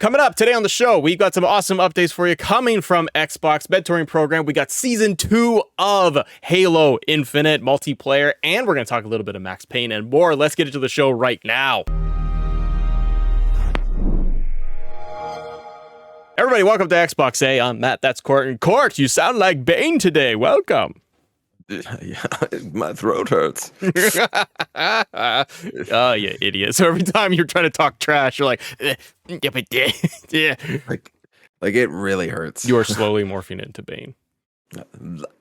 Coming up today on the show, we've got some awesome updates for you coming from Xbox mentoring program. We got season 2 of Halo Infinite multiplayer, and we're going to talk a little bit of Max Payne and more. Let's get into the show right now. Everybody, welcome to Xbox A. I'm Matt, that's Court. And Court, you sound like Bane today. Welcome. Yeah, my throat hurts. Oh, you idiot. So every time you're trying to talk trash, you're like, yeah. Like it really hurts. You're slowly morphing into Bane.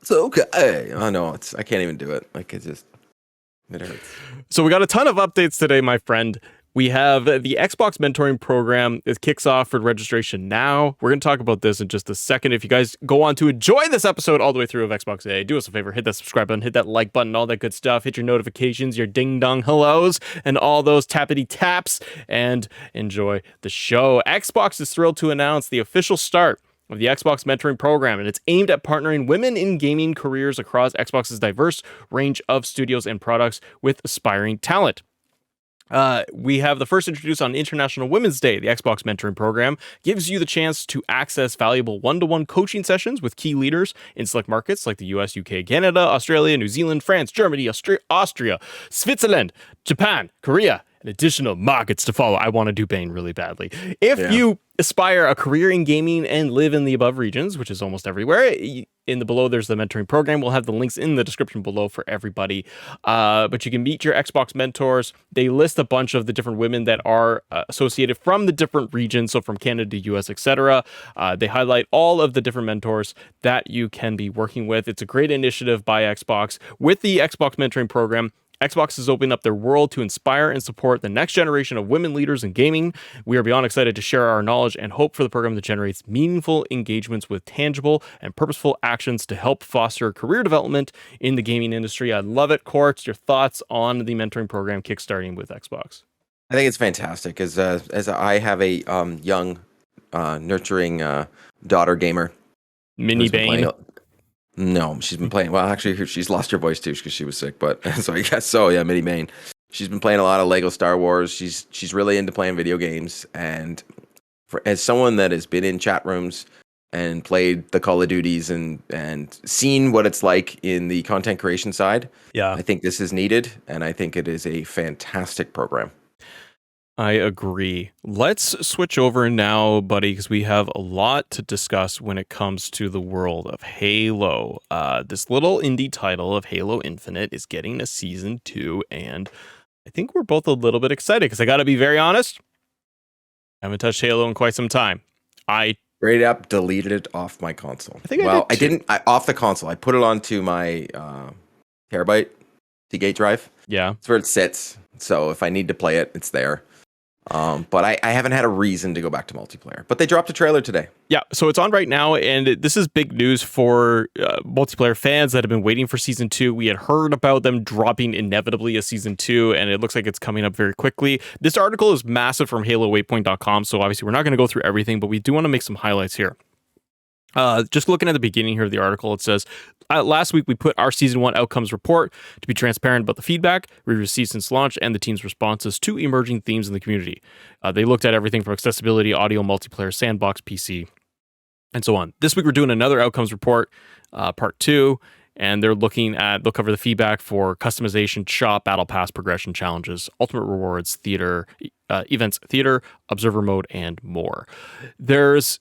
It's okay. I know, I can't even do it. Like it hurts. So we got a ton of updates today, my friend. We have the Xbox mentoring program. It kicks off for registration now. We're going to talk about this in just a second. If you guys go on to enjoy this episode all the way through of Xbox A, do us a favor, hit that subscribe button, hit that like button, all that good stuff. Hit your notifications, your ding-dong hellos, and all those tappity taps, and enjoy the show. Xbox is thrilled to announce the official start of the Xbox mentoring program, and it's aimed at partnering women in gaming careers across Xbox's diverse range of studios and products with aspiring talent. We have the first introduced on International Women's Day. The Xbox mentoring program gives you the chance to access valuable one-to-one coaching sessions with key leaders in select markets like the US, UK, Canada, Australia, New Zealand, France, Germany, Austria, Switzerland, Japan, Korea, and additional markets to follow. I want to do Bane really badly. If you aspire a career in gaming and live in the above regions, which is almost everywhere, in the below there's the mentoring program. We'll have the links in the description below for everybody. But you can meet your Xbox mentors. They list a bunch of the different women that are associated from the different regions, so from Canada, US, etc. They highlight all of the different mentors that you can be working with. It's a great initiative by Xbox. With the Xbox mentoring program, Xbox is opening up their world to inspire and support the next generation of women leaders in gaming. We are beyond excited to share our knowledge and hope for the program that generates meaningful engagements with tangible and purposeful actions to help foster career development in the gaming industry. I love it. Quartz, your thoughts on the mentoring program kickstarting with Xbox? I think it's fantastic as I have a young, nurturing daughter gamer. Mini Bane. No, she's been playing. Well, actually, she's lost her voice too because she was sick. But so I guess so. Yeah, Mini Bane. She's been playing a lot of Lego Star Wars. She's really into playing video games. And as someone that has been in chat rooms and played the Call of Duties and seen what it's like in the content creation side, I think this is needed, and I think it is a fantastic program. I agree. Let's switch over now, buddy, because we have a lot to discuss when it comes to the world of Halo. This little indie title of Halo Infinite is getting a season 2, and I think we're both a little bit excited, because I got to be very honest, I haven't touched Halo in quite some time. I straight up deleted it off my console. I didn't off the console. I put it onto my terabyte Seagate drive. Yeah. It's where it sits. So if I need to play it, it's there. But I haven't had a reason to go back to multiplayer. But they dropped a trailer today. Yeah, so it's on right now, and this is big news for multiplayer fans that have been waiting for Season 2. We had heard about them dropping inevitably a Season 2, and it looks like it's coming up very quickly. This article is massive from HaloWaypoint.com, so obviously we're not going to go through everything, but we do want to make some highlights here. Just looking at the beginning here of the article, it says, last week we put our Season 1 outcomes report to be transparent about the feedback we received since launch and the team's responses to emerging themes in the community. They looked at everything from accessibility, audio, multiplayer, sandbox, PC, and so on. This week we're doing another outcomes report, part 2, and they'll cover the feedback for customization, shop, battle pass, progression, challenges, ultimate rewards, theater, events, theater, observer mode, and more. There's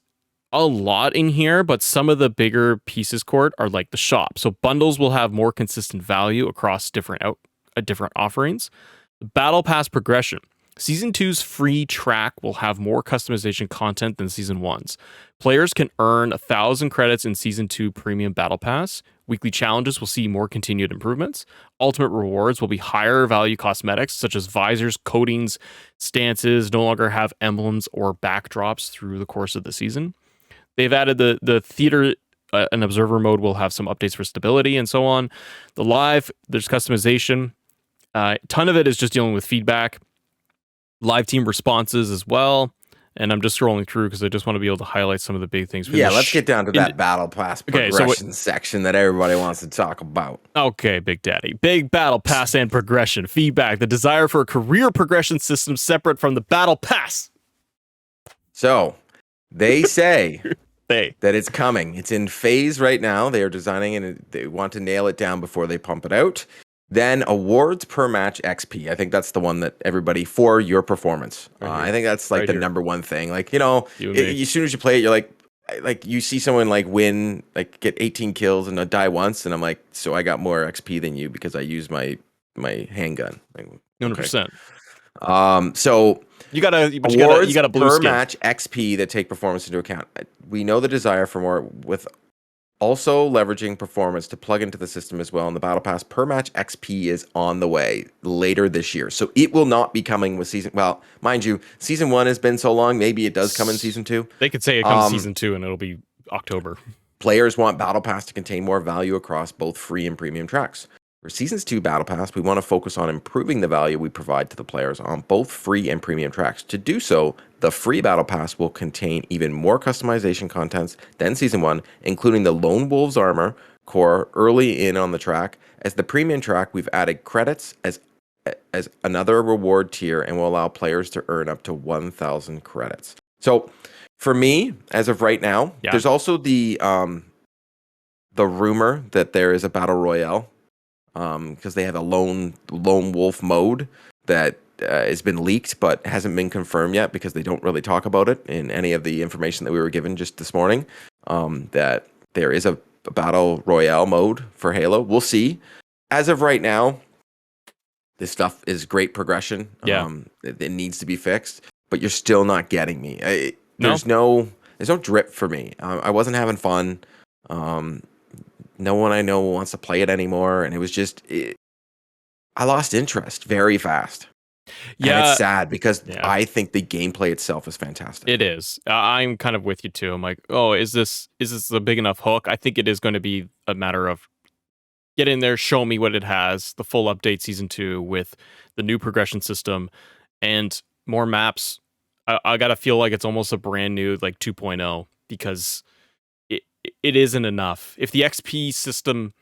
a lot in here, but some of the bigger pieces, Court, are like the shop. So bundles will have more consistent value across different offerings. The battle pass progression. Season 2's free track will have more customization content than Season 1's. Players can earn 1,000 credits in Season 2 Premium Battle Pass. Weekly challenges will see more continued improvements. Ultimate rewards will be higher value cosmetics, such as visors, coatings, stances, no longer have emblems or backdrops through the course of the season. They've added the theater and observer mode will have some updates for stability and so on. The live, there's customization. A ton of it is just dealing with feedback. Live team responses as well. And I'm just scrolling through because I just want to be able to highlight some of the big things. Let's get down to that battle pass progression section that everybody wants to talk about. Okay, Big Daddy. Big battle pass and progression. Feedback. The desire for a career progression system separate from the battle pass. So they say They. that it's coming. It's in phase right now. They are designing and they want to nail it down before they pump it out. Then awards per match XP. I think that's the one that everybody for your performance. Right I here. think that's like Right the here. number one thing. Like, You and me. as soon as you play it, you're like you see someone like win, like get 18 kills and die once, and I'm like, so I got more XP than you because I used my handgun. Like, okay. 100%. So You gotta, but you awards gotta blue per skin. match XP that take performance into account. We know the desire for more, with also leveraging performance to plug into the system as well. And the battle pass per match XP is on the way later this year, so it will not be coming with season. Well, mind you, season 1 has been so long. Maybe it does come in season 2. They could say it comes season 2 and it'll be October. Players want battle pass to contain more value across both free and premium tracks. For Seasons 2 Battle Pass, we want to focus on improving the value we provide to the players on both free and premium tracks. To do so, the free Battle Pass will contain even more customization contents than Season 1, including the Lone Wolf's armor core early in on the track. As the premium track, we've added credits as another reward tier and will allow players to earn up to 1,000 credits. So, for me, as of right now, there's also the rumor that there is a Battle Royale. Because they have a lone wolf mode that has been leaked but hasn't been confirmed yet because they don't really talk about it in any of the information that we were given just this morning. That there is a battle royale mode for Halo. We'll see. As of right now, this stuff is great progression. Yeah. It needs to be fixed, but you're still not getting me. There's no drip for me. I wasn't having fun. No one I know wants to play it anymore, and it was just I lost interest very fast. Yeah, and it's sad because I think the gameplay itself is fantastic. It is. I'm kind of with you too. I'm like, oh, is this a big enough hook? I think it is going to be a matter of get in there, show me what it has, the full update season 2 with the new progression system and more maps. I gotta feel like it's almost a brand new like 2.0 because it isn't enough. If the XP system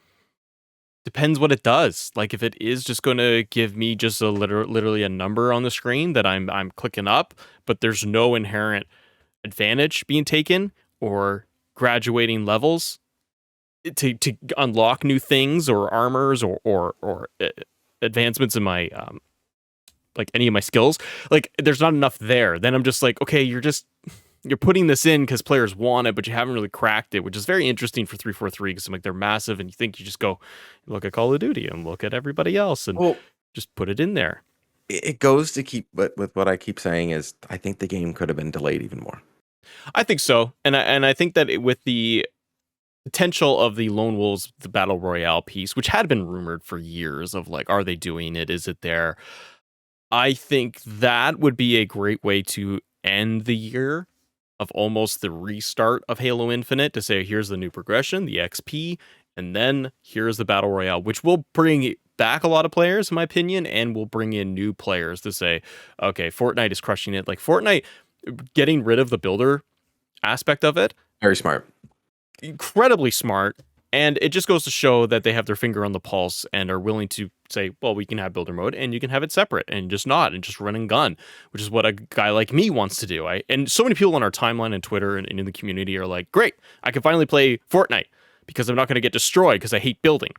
depends what it does. Like if it is just going to give me just a literally a number on the screen that I'm clicking up, but there's no inherent advantage being taken or graduating levels to unlock new things or armors or advancements in my like any of my skills. Like there's not enough there. Then I'm just like, okay, you're putting this in because players want it, but you haven't really cracked it, which is very interesting for 343 because like they're massive, and you think you just go look at Call of Duty and look at everybody else and just put it in there. It goes to keep, but with what I keep saying is, I think the game could have been delayed even more. I think so, and I think that with the potential of the Lone Wolves, the Battle Royale piece, which had been rumored for years of like, are they doing it? Is it there? I think that would be a great way to end the year of almost the restart of Halo Infinite to say, here's the new progression, the XP, and then here's the Battle Royale, which will bring back a lot of players, in my opinion, and will bring in new players to say, okay, Fortnite is crushing it. Like Fortnite, getting rid of the builder aspect of it. Very smart. Incredibly smart. And it just goes to show that they have their finger on the pulse and are willing to say, well, we can have builder mode and you can have it separate and just not and just run and gun, which is what a guy like me wants to do. And so many people on our timeline and Twitter and in the community are like, great, I can finally play Fortnite because I'm not going to get destroyed because I hate building.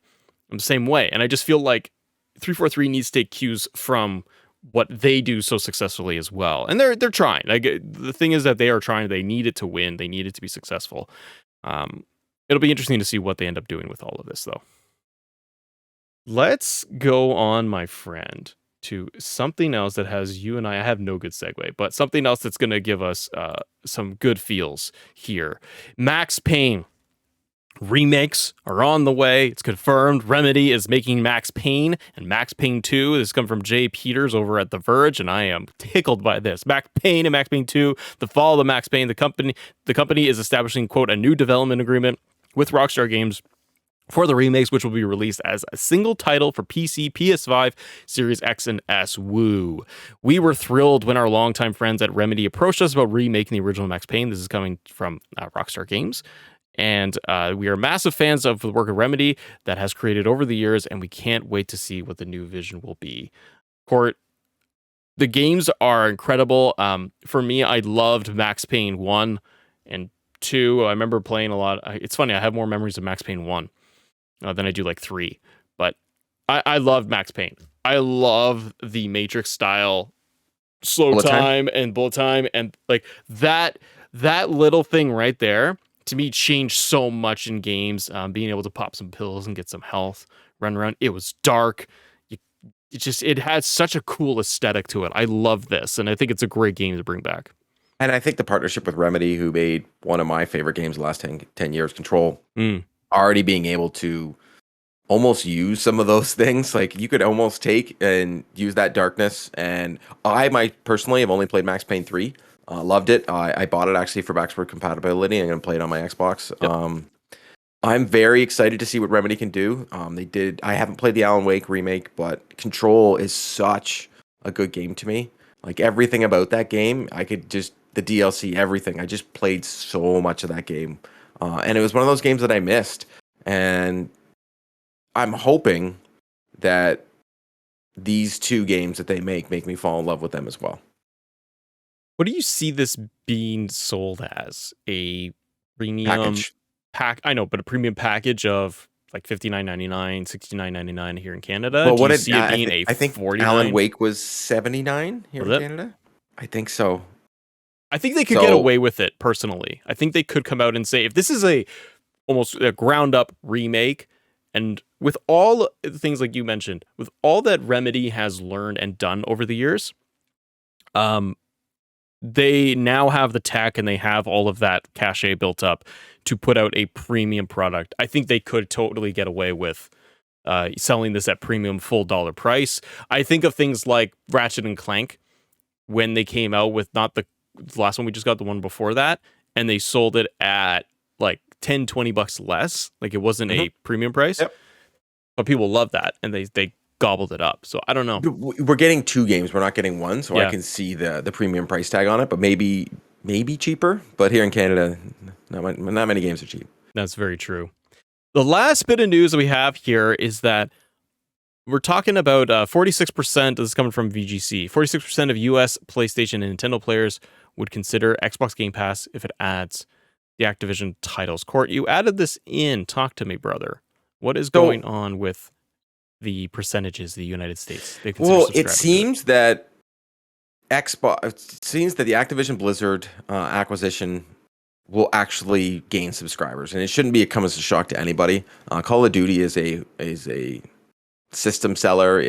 I'm the same way. And I just feel like 343 needs to take cues from what they do so successfully as well. And they're trying. Like the thing is that they are trying. They need it to win. They need it to be successful. It'll be interesting to see what they end up doing with all of this, though. Let's go on, my friend, to something else that has you and I have no good segue, but something else that's going to give us some good feels here. Max Payne remakes are on the way. It's confirmed. Remedy is making Max Payne and Max Payne 2. This comes from Jay Peters over at The Verge, and I am tickled by this. Max Payne and Max Payne 2, the fall of Max Payne. The company is establishing, quote, a new development agreement with Rockstar Games for the remakes, which will be released as a single title for PC, PS5, Series X, and S. Woo. We were thrilled when our longtime friends at Remedy approached us about remaking the original Max Payne. This is coming from Rockstar Games. And we are massive fans of the work of Remedy that has created over the years, and we can't wait to see what the new vision will be. Court, The games are incredible. For me, I loved Max Payne 1 and 2. I remember playing a lot. It's funny, I have more memories of Max Payne 1 than I do like 3. But I love Max Payne. I love the Matrix style slow Bullet time. time and bullet time, and like that little thing right there to me changed so much in games. Being able to pop some pills and get some health, run around. It was dark. It had such a cool aesthetic to it. I love this, and I think it's a great game to bring back. And I think the partnership with Remedy, who made one of my favorite games the last 10 years, Control, already being able to almost use some of those things. Like you could almost take and use that darkness. And personally have only played Max Payne 3. Loved it. I bought it actually for backward compatibility. I'm going to play it on my Xbox. Yep. I'm very excited to see what Remedy can do. I haven't played the Alan Wake remake, but Control is such a good game to me. Like everything about that game, the DLC, everything. I just played so much of that game. And it was one of those games that I missed. And I'm hoping that these two games that they make me fall in love with them as well. What do you see this being sold as? A premium Package. I know, but a premium package of like $59.99, $69.99 here in Canada. Well, do you see it being I think 49? Alan Wake was $79 here in Canada. I think so. I think they could get away with it personally. I think they could come out and say, if this is almost a ground up remake, and with all the things like you mentioned, with all that Remedy has learned and done over the years, they now have the tech and they have all of that cachet built up to put out a premium product. I think they could totally get away with selling this at premium full dollar price. I think of things like Ratchet and Clank when they came out with not the last one we just got, the one before that, and they sold it at like $10-20 less. Like it wasn't a premium price. Yep. But people love that and they gobbled it up. So I don't know. We're getting two games. We're not getting one, so Yeah. I can see the premium price tag on it, but maybe cheaper. But here in Canada, not many games are cheap. That's very true. The last bit of news that we have here is that we're talking about 46%, this is coming from VGC, 46% of US PlayStation and Nintendo players would consider Xbox Game Pass if it adds the Activision titles. Court, you added this in. Talk to me, brother. What is going on with the percentages the United States? It seems that the Activision Blizzard acquisition will actually gain subscribers, and it shouldn't come as a shock to anybody. Call of Duty is a system seller.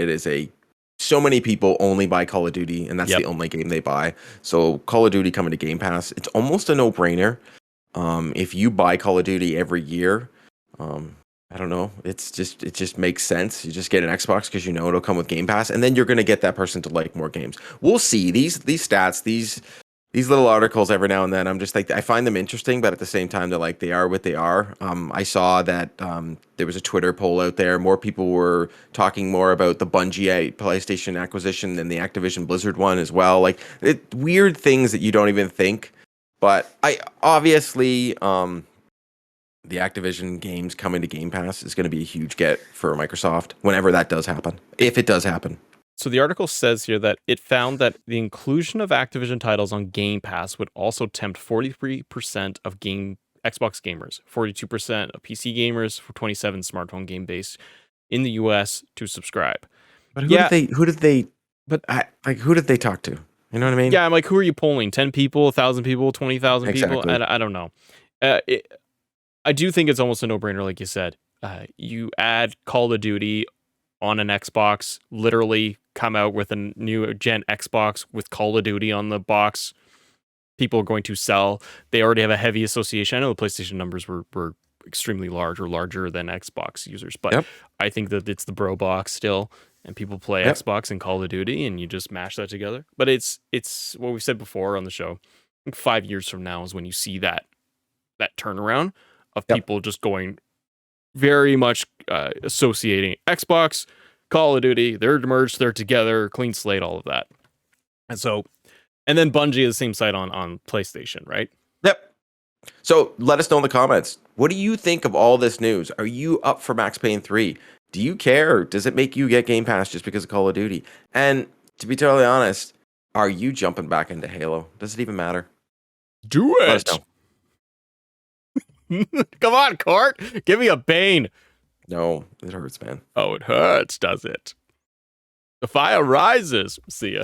So many people only buy Call of Duty, and that's the only game they buy. So Call of Duty coming to Game Pass, it's almost a no-brainer. If you buy Call of Duty every year, I don't know. It just makes sense. You just get an Xbox because you know it'll come with Game Pass, and then you're going to get that person to like more games. We'll see these stats, these little articles every now and then. I'm just like, I find them interesting, but at the same time, they are what they are. I saw that there was a Twitter poll out there. More people were talking more about the Bungie PlayStation acquisition than the Activision Blizzard one as well. Like weird things that you don't even think. But obviously. The Activision games coming to Game Pass is going to be a huge get for Microsoft whenever that does happen, if it does happen. So the article says here that it found that the inclusion of Activision titles on Game Pass would also tempt 43% of Xbox gamers, 42% of PC gamers, for 27 smartphone game base in the US to subscribe. But who did they talk to? You know what I mean? Yeah, I'm like, who are you polling? 10 people, 1,000 people, 20,000 people? I don't know. I do think it's almost a no-brainer, like you said. You add Call of Duty on an Xbox, literally come out with a new gen Xbox with Call of Duty on the box. People are going to sell. They already have a heavy association. I know the PlayStation numbers were extremely large, or larger than Xbox users, but I think that it's the bro box still, and people play Xbox and Call of Duty, and you just mash that together. But it's what we've said before on the show. I think 5 years from now is when you see that turnaround of people just going very much associating Xbox, Call of Duty, they're merged, they're together, clean slate, all of that. And then Bungie is the same site on PlayStation, right? Yep. So let us know in the comments. What do you think of all this news? Are you up for Max Payne 3? Do you care? Does it make you get Game Pass just because of Call of Duty? And to be totally honest, Are you jumping back into Halo? Does it even matter? Do Let us it. know. Come on, Court. Give me a Bane. No, it hurts, man. Oh, it hurts, does it? The fire rises. See ya.